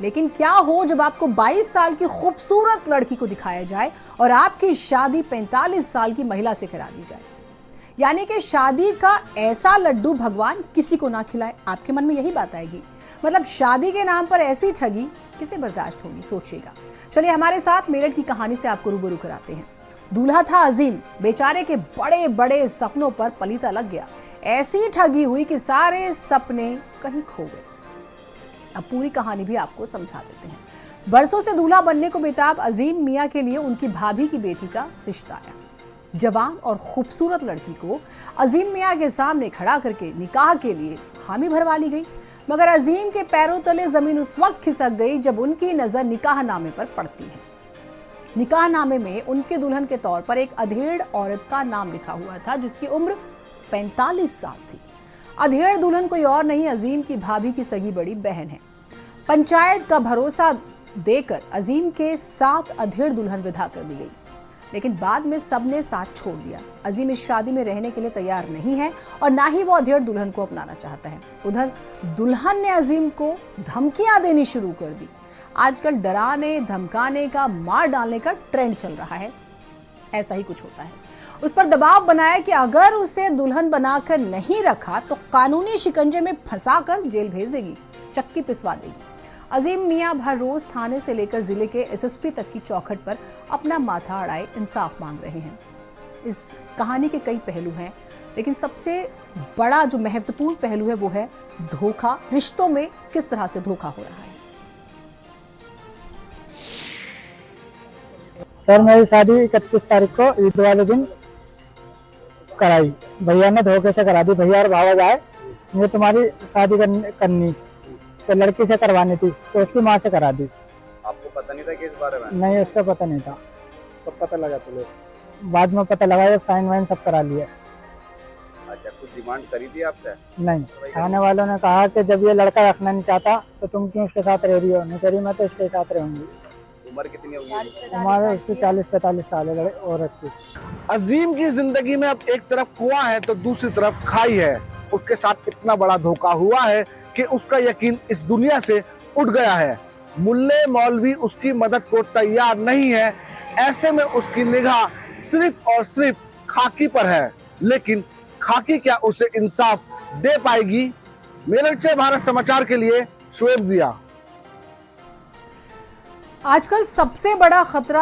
लेकिन क्या हो जब आपको 22 साल की खूबसूरत लड़की को दिखाया जाए और आपकी शादी 45 साल की महिला से करा दी जाए। यानी कि शादी का ऐसा लड्डू भगवान किसी को ना खिलाए। आपके मन में यही बात आएगी। मतलब शादी के नाम पर ऐसी ठगी किसे बर्दाश्त होगी, सोचिएगा। चलिए हमारे साथ मेरठ की कहानी से आपको रूबरू कराते हैं। दूल्हा था अजीम, बेचारे के बड़े बड़े सपनों पर पलीता लग गया। ऐसी ठगी हुई कि सारे सपने कहीं खो गए। अब पूरी कहानी भी आपको समझा देते हैं। बरसों से दूल्हा बनने को बेताब अजीम मियां के लिए उनकी भाभी की बेटी का रिश्ता आया। जवान और खूबसूरत लड़की को अजीम मियां के सामने खड़ा करके निकाह के लिए हामी भरवा ली गई। मगर अजीम के पैरों तले जमीन उस वक्त खिसक गई जब उनकी नजर निकाहनामे पर पड़ती है। निकाहनामे में उनके दुल्हन के तौर पर एक अधेड़ औरत का नाम लिखा हुआ था जिसकी उम्र 45 साल थी। अधेड़ दुल्हन कोई और नहीं, अजीम की भाभी की सगी बड़ी बहन है। पंचायत का भरोसा देकर अजीम के साथ अधेड़ दुल्हन विदा कर दी गई, लेकिन बाद में सबने साथ छोड़ दिया। अजीम इस शादी में रहने के लिए तैयार नहीं है और ना ही वो अधेड़ दुल्हन को अपनाना चाहता है। उधर दुल्हन ने अजीम को धमकियां देनी शुरू कर दी। आजकल डराने धमकाने का, मार डालने का ट्रेंड चल रहा है। ऐसा ही कुछ होता है। उस पर दबाव बनाया कि अगर उसे दुल्हन बनाकर नहीं रखा तो कानूनी शिकंजे में फंसाकर जेल भेज देगी, चक्की पिसवा देगी। अजीम मियां हर रोज थाने से लेकर जिले के एसएसपी तक की चौखट पर अपना माथा अड़ाए इंसाफ मांग रहे हैं। इस कहानी के कई पहलू हैं, लेकिन सबसे बड़ा जो महत्वपूर्ण पहलू है वो है धोखा। रिश्तों में किस तरह से धोखा हो रहा है। सर, मेरी शादी 31 तारीख को ईद वाले दिन कराई। भैया ने धोखे से करा दी। भैया और भावा जाए, मुझे तुम्हारी शादी करनी तो लड़की से करवानी थी, तो उसकी माँ से करा दी। आपको पता नहीं था कि इस बारे में? नहीं, उसका पता नहीं था। कब पता लगा तुम्हें? बाद में पता लगा, जब साइन वाइन सब करा लिया। अच्छा, कुछ डिमांड करी थी आपसे? नहीं, थाने वालों ने कहा कि जब ये लड़का रखना नहीं चाहता तो तुम क्यों उसके साथ रह रही हो। नहीं करी, मैं तो इसके साथ रहूंगी। उम्र कितनी होगी? हमारे उसकी 40-45 साल है औरत की। अजीम की जिंदगी में अब एक तरफ कुआं है तो दूसरी तरफ खाई है। उसके साथ इतना बड़ा धोखा हुआ है कि उसका यकीन इस दुनिया से उठ गया है। मुल्ले मौलवी उसकी मदद को तैयार नहीं है। ऐसे में उसकी निगाह सिर्फ और सिर्फ खाकी पर है, लेकिन खाकी क्या उसे इंसाफ दे पाएगी? मेरठ से भारत समाचार के लिए शुएब जिया। आजकल सबसे बड़ा खतरा